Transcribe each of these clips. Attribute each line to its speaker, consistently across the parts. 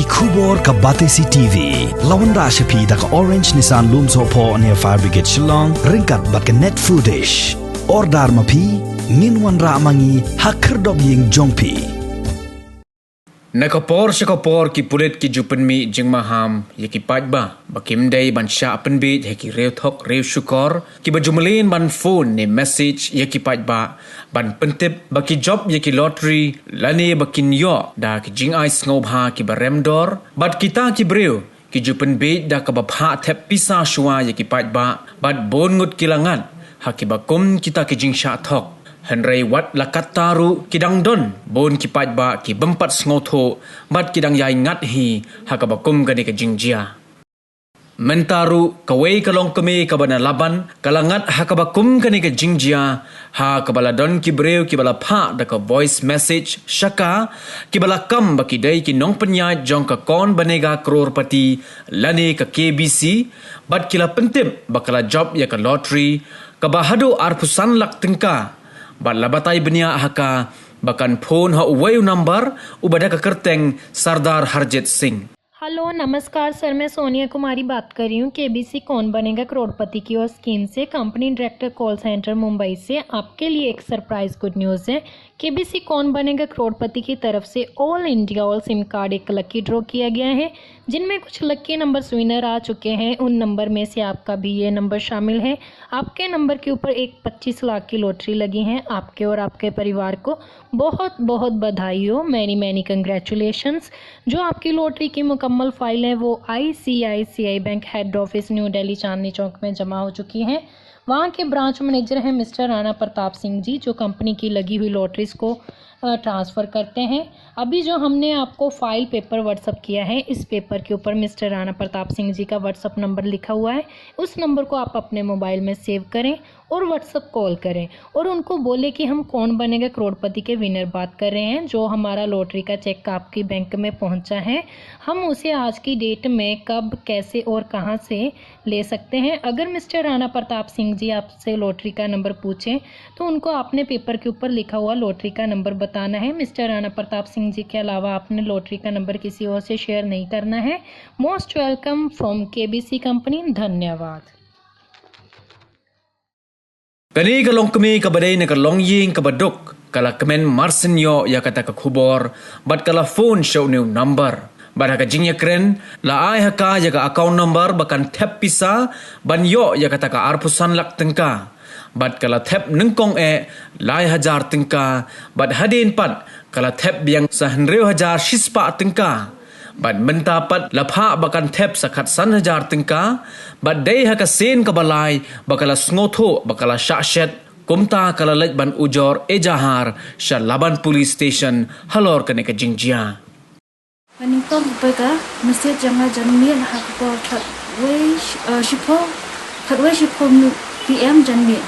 Speaker 1: Kubor ka Batesi TV. Lawan Rashapi da ka Orange Nissan Looms Hopo near Fire Brigade Shillong. Ringkat bat ka net foodish. Ordar mapi. Minwan ra mangi hakerdog ying jongpi.
Speaker 2: Nakapor ki pulit ki jupen mi jeng maham ya ki ba bakim day ban Shah pen bit ya ki reu Thok reu syukor ki bajumelin ban phone ni message ya ki ba ban pentip baki job ya ki lottery lani bakin yo da ki jing ai sngop ha ki barem dor bat kita ki breu ki jupen bit da ka bapha thep Pisa shua ya ki ba bat bon ngut kilangan ha ki bakum kita ki jing Shah Thok Henry wat lakat taru kidang don bon ki ba ki bempat sngoto bat kidang yai ngat hi hakabakum gani ka jingjia mentaru kawai ka Longkmie ka bana Laban kalangat hakabakum gani ka jingjia ha kabala don ki breu ki bala pha da ka voice message Shah ki bala kam baki dai ki nong penyai jong ka kon banega crorepati lane ka KBC bat kila pentip bakala job ya ka lottery ka bahadu arpusan lak tengka bat labatai benia haka bakan phone ha uwayu number ubada का करतेंग सरदार हरजीत सिंह।
Speaker 3: हेलो नमस्कार सर, मैं सोनिया कुमारी बात कर रही हूँ केबीसी कौन बनेगा करोड़पति की और स्कीम से। Company director call centre Mumbai से आपके लिए एक सरप्राइज गुड न्यूज़ है। केबीसी कौन बनेगा करोड़पति की तरफ से all India all SIM card एक लकी ड्रॉ किया गया है, जिनमें कुछ लकी नंबर विनर आ चुके हैं। उन नंबर में से आपका भी ये नंबर शामिल है। आपके नंबर के ऊपर एक 25 लाख की लॉटरी लगी है। आपके और आपके परिवार को बहुत बहुत बधाई हो, मैनी कंग्रेचुलेशंस। जो आपकी लॉटरी की मुकम्मल फाइल है वो ICICI bank head office New Delhi Chandni Chowk में जमा हो चुकी है। वहाँ के ब्रांच मैनेजर हैं मिस्टर राणा प्रताप सिंह जी, जो कंपनी की लगी हुई लॉटरीज को ट्रांसफ़र करते हैं। अभी जो हमने आपको फाइल पेपर व्हाट्सअप किया है, इस पेपर के ऊपर मिस्टर राणा प्रताप सिंह जी का व्हाट्सअप नंबर लिखा हुआ है। उस नंबर को आप अपने मोबाइल में सेव करें और व्हाट्सअप कॉल करें और उनको बोले कि हम कौन बनेगा करोड़पति के विनर बात कर रहे हैं। जो हमारा लॉटरी का चेक आपकी बैंक में पहुंचा है, हम उसे आज की डेट में कब, कैसे और कहां से ले सकते हैं। अगर मिस्टर राणा प्रताप सिंह जी आपसे लॉटरी का नंबर पूछें तो उनको आपने पेपर के ऊपर लिखा हुआ लॉटरी का नंबर बताना है। मिस्टर राणा प्रताप सिंह जी के अलावा आपने लॉटरी का नंबर किसी और से शेयर नहीं करना है। Most welcome from KBC company. धन्यवाद।
Speaker 2: Kani ka Longkmie ka badai na ka longying ka baduk kala kemen marsen yo ya kata ka kubor bat kala phone show new number bat ka jingya kren la ai haka ya ka account number bakan tap Pisa ban yo ya kata ka arpusan lak tengka bat kala tap nengkong lai hajar tengka bat hadin pat kala tap biang sahenreu hajar shispa tengka bat mentapat lapha bakan tap sakat san hajar tengka bat day haka sen ka balai bakala sngoto bakala shashet kumta kala lej ban ujor ejahar sha Laban police station halor kane ka jingjia
Speaker 4: Paningkong peka mesti jangan janmien hak ko khatwe shipo PM janmien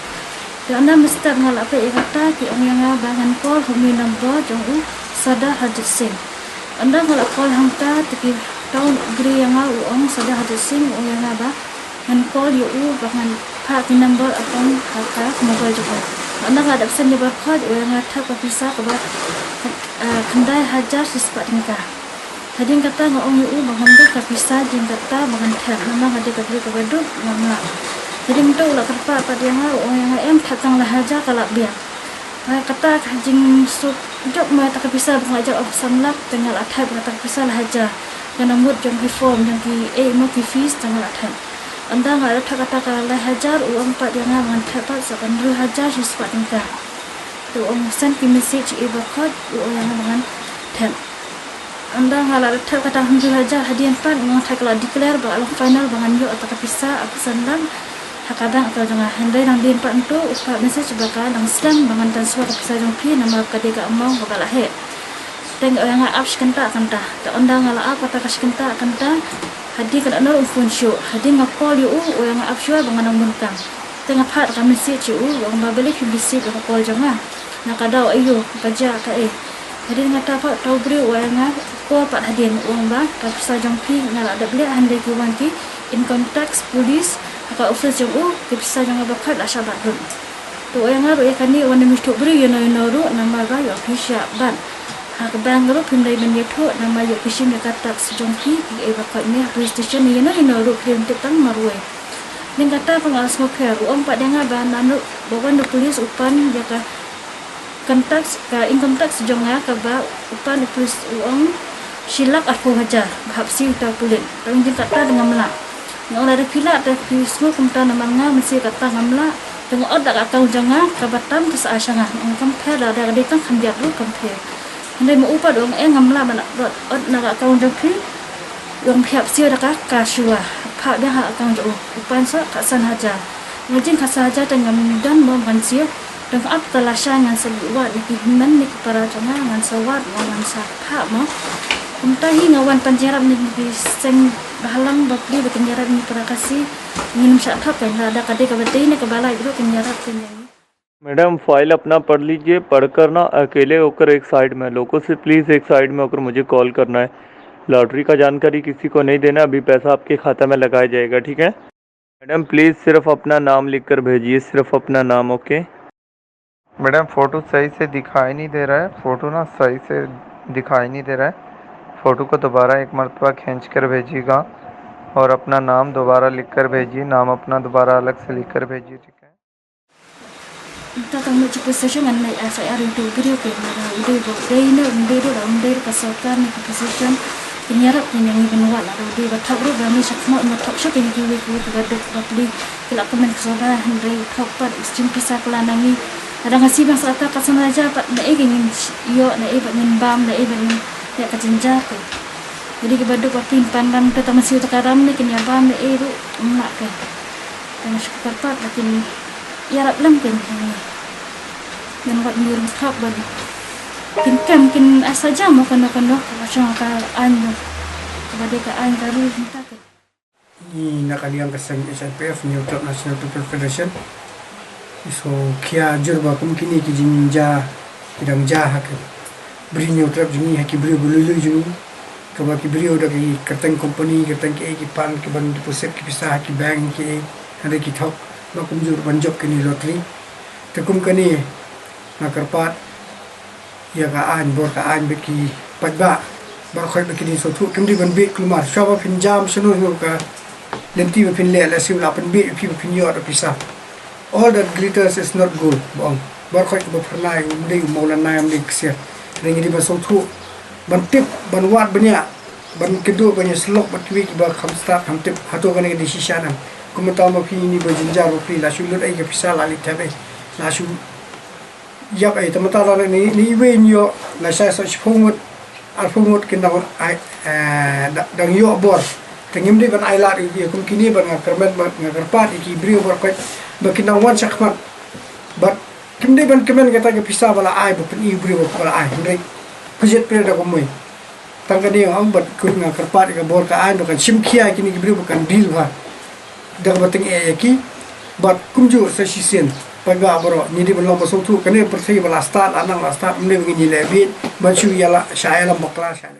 Speaker 4: dan mesti ngal apa ikata ki ong yang bangan call humi number jong sada hajit sing anda ngal call hangta tiki tahun gri yang ong sada hajit sing ong yang ba ngan call yu bangan pak number akon haka mobile juga anda ngal absen di barcode yang thak Pisa ka ba khandai hajar sispa tingka hading kata ngong yu bangan ka Pisa jing kata bangan thak nama hadi ka ka baduk ngam jadi minta ulah kerpa pada yang em tatang lah hajar kalak biar kata kajing sup jok mai tak Pisa mengajar opsan lak tengah athai tak Pisa lah hajar yang namut jong reform yang ki mo ki fees tengah athai anda ngada kata kalak hajar uang pat yang ngan thapa sakan ru hajar sispa tingka tu om send ki message bakot uang yang ngan them anda ngala kata hamdul hajar hadian pat ngong thak la declare ba along final bangan yo tak Pisa opsan lak hakadang atau jangan handai nang din pak untuk usah message bakal nang sedang bangan transfer Pisa jong pi nama kadega among bakal he teng yang apps kenta ta undang ala apa ta kas kenta hadi kan anor phone show hadi ngakol yu yang apps show bangan nang muntang teng aphat ka message yu wang babele fi message ka call jangan nakadaw ayo kaja ka hadi ngata pak tau bri yang ko pat hadin wang ba ka Pisa jong pi ngala ada beli handai ki wan ki income tax police apa office jong Pisa jong bakat asya batun tu yang ngaru kan ni wan mi tok bri yo no ru nama ga yo Pisa ban Hakbang ru pindai menyetho nama yo kishim ya kata sejongki e bakot ni police station ni no hino ru krim tetang marwe. Ning kata pengalas ngoker ru pak denga ban anu bawan do polis upan ya ka kontak ka income tax jonga ka ba upan polis uang silak aku hajar hapsi ta pulit. Tang jin kata dengan melak. Ngau ada pila ada pismo kumta nama nga mesti kata ngamla tengok od dak akau jonga ka batam tu sa asanga ngam phela ada ditang khanjak ru kampe. Hindi mo upa doong ngamla mana od naga kau jangki yang pihak sia dah kasua pak dah kau jauh upan sa kasan haja ngajin kasan haja dengan dan mau sia dan ap talasha ngan sebuat ni himan ni para jama ngan sawat ngan sa pak mo umtahi ngawan panjarab ni seng bahalang bakli berkenyarat ni para kasih ngin sa thap kan ada kade ka betai ni ka balai itu kenyarat kenyanyi.
Speaker 5: Madam file अपना पढ़ लीजिए, पढ़कर ना अकेले होकर एक साइड में, लोगों से प्लीज़ एक साइड में होकर मुझे कॉल करना है। लॉटरी का जानकारी किसी को नहीं देना, अभी पैसा आपके खाता में लगाया जाएगा, ठीक है मैडम? प्लीज़ सिर्फ अपना नाम लिखकर भेजिए, सिर्फ अपना नाम। ओके
Speaker 6: मैडम फ़ोटो सही से दिखाई नहीं दे रहा है, फ़ोटो ना सही से दिखाई नहीं दे रहा है। फ़ोटो को दोबारा एक मरतबा खींच कर भेजिएगा और अपना नाम दोबारा लिख कर भेजिए, नाम अपना दोबारा अलग से लिख कर भेजिए, ठीक है?
Speaker 4: Kita akan mencoba session dengan saya ada itu video ke udah udah kasakan ni position penyarap yang benua lah udah batak ru kami sakmo matak syak ini kiwi gadok bakli kelak komen kesoda hendai Thok pat istim Pisa kelanangi ada ngasih bang sata kasan aja pat naik ingin yo naik ingin bam naik ingin ya kajenja ke jadi kebadok bakli pandang kita masih utakaram ni kenya bam naik ru mak ke dan syukur pat lakin ya rap lam kan ni dan buat mir Thok ban kin saja mau kena macam ka anu kepada ka an baru minta ke
Speaker 7: ni nakaliang kasang SNPF New Thok National People Federation so kia jurba kumkini ki jinja idang jaha ke beri New Thok jini haki beri bululu jini kaba ki beri oda ki katang company katang ki pan ki ban deposit ki Pisa ki bank ki ada ki Thok makum jur banjok ki ni lottery tekum kani nakarpat ya ka an bor ka an beki padba bar khoi beki ni so thu kimdi ban bit klumar shaba pin jam sunu no ka lenti ba pin le la siu la pin bit pi pin yo da Pisa all that glitters is not gold bong bar khoi ba pernai umdi molan nayam dik sia ringi di ba so thu ban tip ban wat banya ban kedo banya slok bat wi ba kham start ham tip hato kan di shisha nan kumata ma pi ni ba jinjar ro pi la siu lut ai ka Pisa la lik tabe la siu yap ai tamata la ni we nyo la sa so chpungut alpungut kinang ai dang yo bor tengim de ban ai la ri kum kini ban ngarmet ban ngarpat iki brio bor ko ba kinang wan chakmat but kim de ban kemen kata ke Pisa bala ai ba pen i brio bala ai ndai kujet pre da komoi tangka dia ang bat kun ngarpat ka bor ka ai do kan sim khia kini brio kan deal ba da ba teng e ki but kumju sa sisen pagba boro ni di belum masuk tu kene persi bala start anang la start mne ngi le bit ban shu yala Shah la bakla Shah